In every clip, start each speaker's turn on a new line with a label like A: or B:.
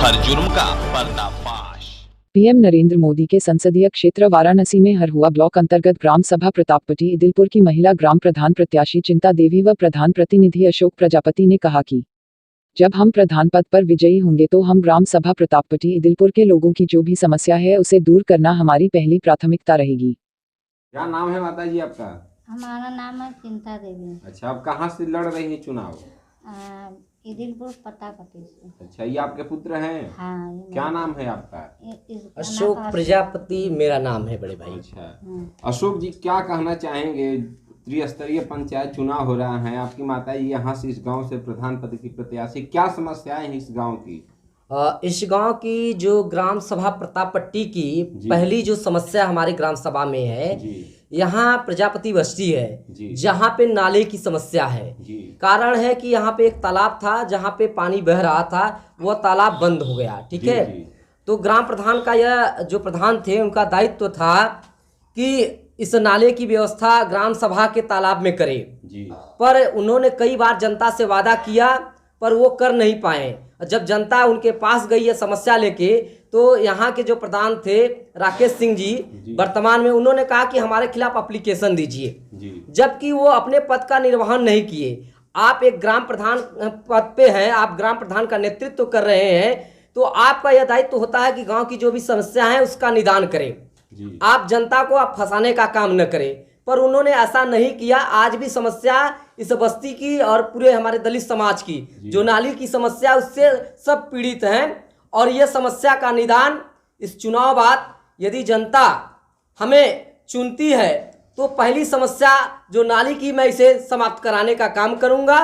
A: हर जुर्म का पर्दाफाश।
B: पीएम नरेंद्र मोदी के संसदीय क्षेत्र वाराणसी में हरहुआ ब्लॉक अंतर्गत ग्राम सभा प्रतापपट्टी इदिलपुर की महिला ग्राम प्रधान प्रत्याशी चिंता देवी व प्रधान प्रतिनिधि अशोक प्रजापति ने कहा कि जब हम प्रधान पद पर विजयी होंगे तो हम ग्राम सभा प्रतापपट्टी इदिलपुर के लोगों की जो भी समस्या है उसे दूर करना हमारी पहली प्राथमिकता रहेगी।
C: क्या नाम है माता जी आपका?
D: हमारा नाम है चिंता देवी।
C: अच्छा, आप कहाँ से लड़ रही हैं चुनाव?
D: इदिलपुर प्रतापपट्टी से।
C: अच्छा, ये आपके पुत्र हैं?
D: हाँ।
C: क्या नाम है आपका?
E: अशोक प्रजापति मेरा नाम है बड़े भाई।
C: अच्छा, अशोक जी क्या कहना चाहेंगे? त्रिस्तरीय पंचायत चुनाव हो रहा है, आपकी माता जी यहाँ से इस गांव से प्रधान पद की प्रत्याशी, क्या समस्याएं हैं इस गांव की?
E: इस गांव की जो ग्राम सभा प्रतापपट्टी की पहली जो समस्या हमारे ग्राम सभा में है, यहाँ प्रजापति बस्ती है जहाँ पे नाले की समस्या है। कारण है कि यहाँ पे एक तालाब था जहाँ पे पानी बह रहा था, वह तालाब बंद हो गया। ठीक है, तो ग्राम प्रधान का यह जो प्रधान थे उनका दायित्व था कि इस नाले की व्यवस्था ग्राम सभा के तालाब में करे, पर उन्होंने कई बार जनता से वादा किया पर वो कर नहीं पाए। जब जनता उनके पास गई है समस्या लेके, तो यहाँ के जो प्रधान थे राकेश सिंह जी वर्तमान में, उन्होंने कहा कि हमारे खिलाफ एप्लीकेशन दीजिए, जबकि वो अपने पद का निर्वहन नहीं किए। आप एक ग्राम प्रधान पद पे हैं, आप ग्राम प्रधान का नेतृत्व कर रहे हैं, तो आपका यह दायित्व होता है कि गांव की जो भी समस्या है उसका निदान करें। आप जनता को आप फंसाने का काम न करें, पर उन्होंने ऐसा नहीं किया। आज भी समस्या इस बस्ती की और पूरे हमारे दलित समाज की जो नाली की समस्या, उससे सब पीड़ित हैं। और ये समस्या का निदान इस चुनाव बाद यदि जनता हमें चुनती है तो पहली समस्या जो नाली की, मैं इसे समाप्त कराने का काम करूंगा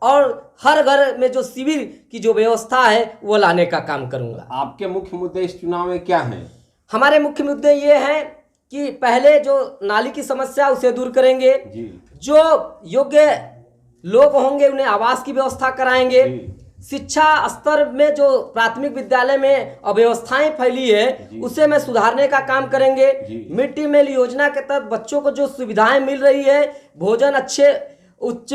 E: और हर घर में जो शिविर की जो व्यवस्था है वो लाने का काम करूंगा।
C: आपके मुख्य मुद्दे इस चुनाव में क्या हैं?
E: हमारे मुख्य मुद्दे ये हैं कि पहले जो नाली की समस्या उसे दूर करेंगे, जो योग्य लोग होंगे उन्हें आवास की व्यवस्था कराएंगे, शिक्षा स्तर में जो प्राथमिक विद्यालय में अव्यवस्थाएं फैली है उसे में सुधारने का काम करेंगे। मिड डे मील योजना के तहत बच्चों को जो सुविधाएं मिल रही है, भोजन अच्छे उच्च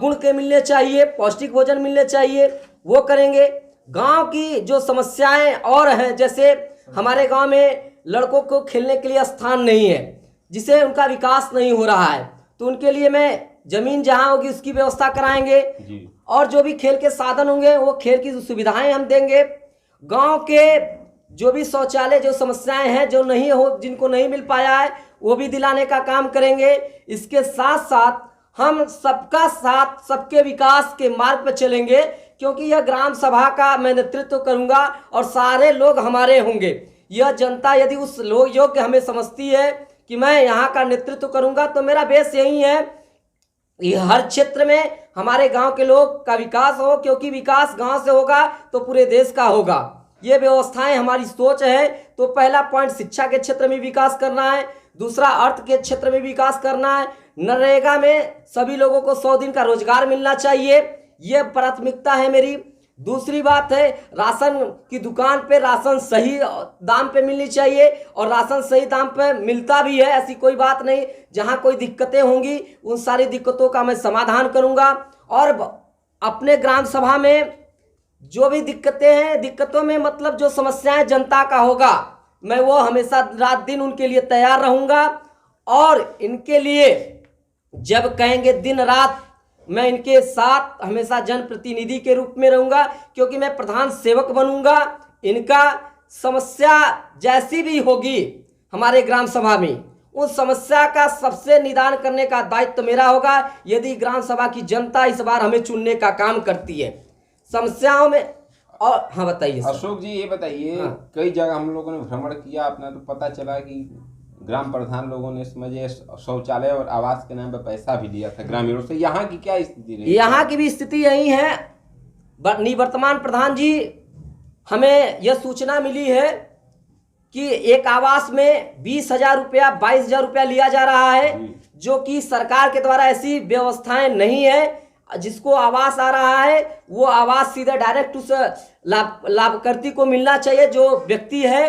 E: गुण के मिलने चाहिए, पौष्टिक भोजन मिलने चाहिए, वो करेंगे। गांव की जो समस्याएं और हैं, जैसे हमारे गांव में लड़कों को खेलने के लिए स्थान नहीं है, जिससे उनका विकास नहीं हो रहा है, तो उनके लिए मैं जमीन जहां होगी उसकी व्यवस्था कराएंगे और जो भी खेल के साधन होंगे वो खेल की सुविधाएं हम देंगे। गांव के जो भी शौचालय जो समस्याएं हैं, जो नहीं हो, जिनको नहीं मिल पाया है, वो भी दिलाने का काम करेंगे। इसके साथ साथ हम सबका साथ सबके विकास के मार्ग पर चलेंगे, क्योंकि यह ग्राम सभा का मैं नेतृत्व करूंगा और सारे लोग हमारे होंगे। यह जनता यदि उस लोग योग्य हमें समझती है कि मैं यहाँ का नेतृत्व करूंगा, तो मेरा बेस यही है कि हर क्षेत्र में हमारे गांव के लोग का विकास हो, क्योंकि विकास गांव से होगा तो पूरे देश का होगा। ये व्यवस्थाएं हमारी सोच है। तो पहला पॉइंट शिक्षा के क्षेत्र में विकास करना है, दूसरा अर्थ के क्षेत्र में विकास करना है, नरेगा में सभी लोगों को 100 दिन का रोजगार मिलना चाहिए, ये प्राथमिकता है मेरी। दूसरी बात है, राशन की दुकान पे राशन सही दाम पे मिलनी चाहिए, और राशन सही दाम पे मिलता भी है, ऐसी कोई बात नहीं। जहां कोई दिक्कतें होंगी उन सारी दिक्कतों का मैं समाधान करूंगा। और अपने ग्राम सभा में जो भी दिक्कतें हैं, दिक्कतों में मतलब जो समस्याएं जनता का होगा, मैं वो हमेशा रात दिन उनके लिए तैयार रहूंगा। और इनके लिए जब कहेंगे दिन रात मैं इनके साथ हमेशा जनप्रतिनिधि के रूप में रहूंगा, क्योंकि मैं प्रधान सेवक बनूंगा। इनका समस्या जैसी भी होगी हमारे ग्राम सभा में, उस समस्या का सबसे निदान करने का दायित्व मेरा होगा, यदि ग्राम सभा की जनता इस बार हमें चुनने का काम करती है समस्याओं में। और हाँ बताइए
C: अशोक जी, ये बताइए, कई जगह हम लोगों ने भ्रमण किया अपना, तो पता चला कि ग्राम प्रधान लोगों ने इसमें शौचालय और आवास के नाम पर पैसा भी लिया था ग्रामीणों से। यहाँ की क्या स्थिति रही?
E: यहाँ की भी स्थिति यही है। निवर्तमान प्रधान जी, हमें यह सूचना मिली है कि एक आवास में 20,000 रुपया 22,000 रुपया लिया जा रहा है, जो कि सरकार के द्वारा ऐसी व्यवस्थाएं नहीं है। जिसको आवास आ रहा है वो आवास सीधे डायरेक्ट उस लाभकर्ती को मिलना चाहिए जो व्यक्ति है,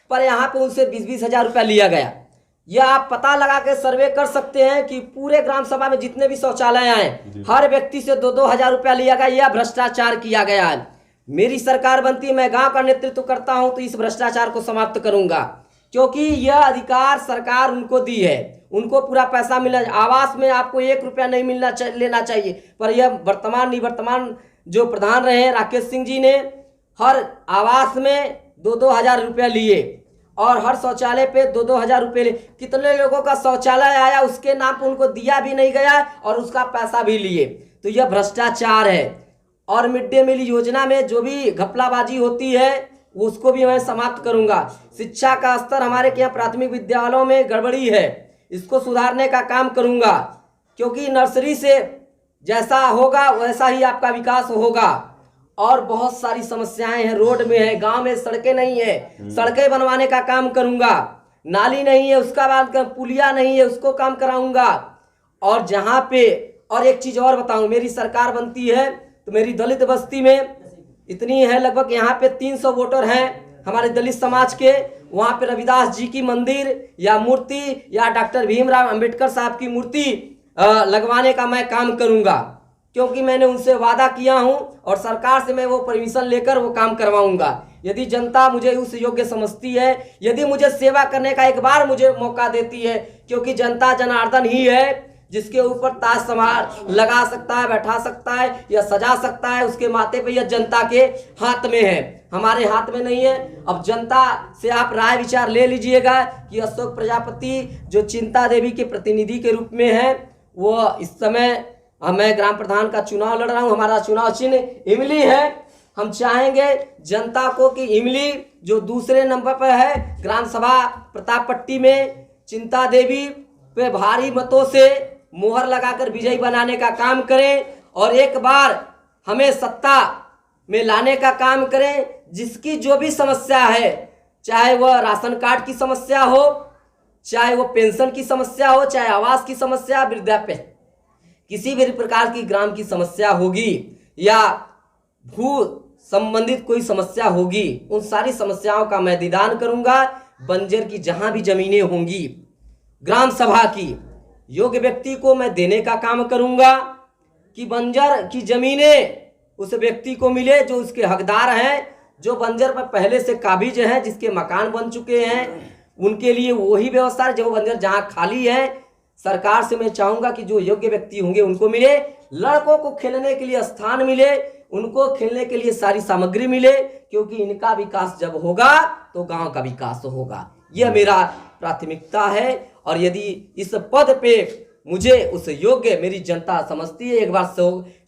E: पर यहाँ पे उनसे 20,000 रुपया लिया गया। यह आप पता लगा के सर्वे कर सकते हैं कि पूरे ग्राम सभा में जितने भी शौचालय हैं, हर व्यक्ति से 2-2 हजार रुपया लिया गया। यह भ्रष्टाचार किया गया है। मेरी सरकार बनती है, मैं गांव का नेतृत्व करता हूं, तो इस भ्रष्टाचार को समाप्त करूंगा, क्योंकि यह अधिकार सरकार उनको दी है, उनको पूरा पैसा मिलना। आवास में आपको 1 रुपया नहीं लेना चाहिए, पर यह निवर्तमान जो प्रधान रहे हैं राकेश सिंह जी ने हर आवास में 2-2 हजार रुपया लिए और हर शौचालय पे 2-2 हजार रुपये लिए। कितने लोगों का शौचालय आया, उसके नाम पर उनको दिया भी नहीं गया और उसका पैसा भी लिए, तो यह भ्रष्टाचार है। और मिड डे मील योजना में जो भी घपलाबाजी होती है उसको भी मैं समाप्त करूंगा। शिक्षा का स्तर हमारे यहाँ प्राथमिक विद्यालयों में गड़बड़ी है, इसको सुधारने का काम करूंगा, क्योंकि नर्सरी से जैसा होगा वैसा ही आपका विकास होगा। और बहुत सारी समस्याएं हैं, रोड में है, गांव में सड़कें नहीं है, सड़कें बनवाने का काम करूंगा। नाली नहीं है, उसका बाद पुलिया नहीं है, उसको काम कराऊंगा। और जहां पे और एक चीज और बताऊं, मेरी सरकार बनती है तो मेरी दलित बस्ती में इतनी है, लगभग यहाँ पे 300 वोटर हैं हमारे दलित समाज के, वहाँ पे रविदास जी की मंदिर या मूर्ति या डॉक्टर भीमराव अंबेडकर साहब की मूर्ति लगवाने का मैं काम करूंगा, क्योंकि मैंने उनसे वादा किया हूं और सरकार से मैं वो परमिशन लेकर वो काम करवाऊंगा। यदि जनता मुझे उस योग्य समझती है, यदि मुझे सेवा करने का एक बार मुझे मौका देती है, क्योंकि जनता जनार्दन ही है जिसके ऊपर ताज समार लगा सकता है, बैठा सकता है या सजा सकता है, उसके माथे पे यह जनता के हाथ में है, हमारे हाथ में नहीं है। अब जनता से आप राय विचार ले लीजिएगा कि अशोक प्रजापति जो चिंता देवी के प्रतिनिधि के रूप में है, वो इस समय मैं ग्राम प्रधान का चुनाव लड़ रहा हूं, हमारा चुनाव चिन्ह इमली है। हम चाहेंगे जनता को कि इमली जो दूसरे नंबर पर है ग्राम सभा प्रतापपट्टी में चिंता देवी पे भारी मतों से मोहर लगाकर विजयी बनाने का काम करें और एक बार हमें सत्ता में लाने का काम करें। जिसकी जो भी समस्या है, चाहे वह राशन कार्ड की समस्या हो, चाहे वो पेंशन की समस्या हो, चाहे आवास की समस्या, वृद्धाप्य, किसी भी प्रकार की ग्राम की समस्या होगी या भू संबंधित कोई समस्या होगी, उन सारी समस्याओं का मैं निदान करूंगा। बंजर की जहां भी जमीनें होंगी ग्राम सभा की योग्य व्यक्ति को मैं देने का काम करूंगा कि बंजर की जमीनें उस व्यक्ति को मिले जो उसके हकदार हैं, जो बंजर पर पहले से काबिज हैं, जिसके मकान बन चुके हैं, उनके लिए वही व्यवस्था है। जो बंजर जहां खाली है, सरकार से मैं चाहूंगा कि जो योग्य व्यक्ति होंगे उनको मिले, लड़कों को खेलने के लिए स्थान मिले, उनको खेलने के लिए सारी सामग्री मिले, क्योंकि इनका विकास जब होगा तो गांव का विकास होगा। यह मेरा प्राथमिकता है। और यदि इस पद पे मुझे उस योग्य मेरी जनता समझती है, एक बार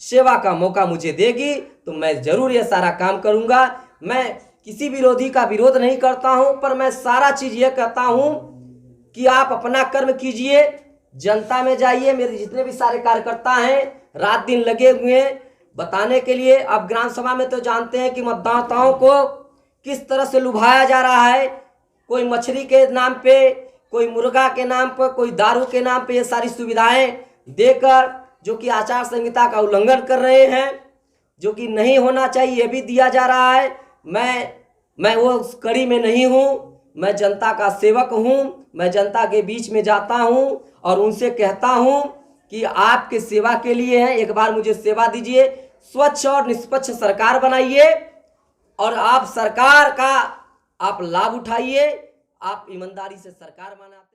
E: सेवा का मौका मुझे देगी, तो मैं जरूर यह सारा काम करूंगा। मैं किसी विरोधी का विरोध नहीं करता हूं, पर मैं सारा चीज ये कहता हूं कि आप अपना कर्म कीजिए, जनता में जाइए। मेरे जितने भी सारे कार्यकर्ता हैं रात दिन लगे हुए हैं बताने के लिए। अब ग्राम सभा में तो जानते हैं कि मतदाताओं को किस तरह से लुभाया जा रहा है, कोई मछली के नाम पे, कोई मुर्गा के नाम पर, कोई दारू के नाम पे, ये सारी सुविधाएं देकर जो कि आचार संहिता का उल्लंघन कर रहे हैं, जो कि नहीं होना चाहिए, ये भी दिया जा रहा है। मैं वो उस कड़ी में नहीं हूँ, मैं जनता का सेवक हूँ, मैं जनता के बीच में जाता हूँ और उनसे कहता हूँ कि आपके सेवा के लिए है, एक बार मुझे सेवा दीजिए। स्वच्छ और निष्पक्ष सरकार बनाइए और आप सरकार का आप लाभ उठाइए। आप ईमानदारी से सरकार बनाते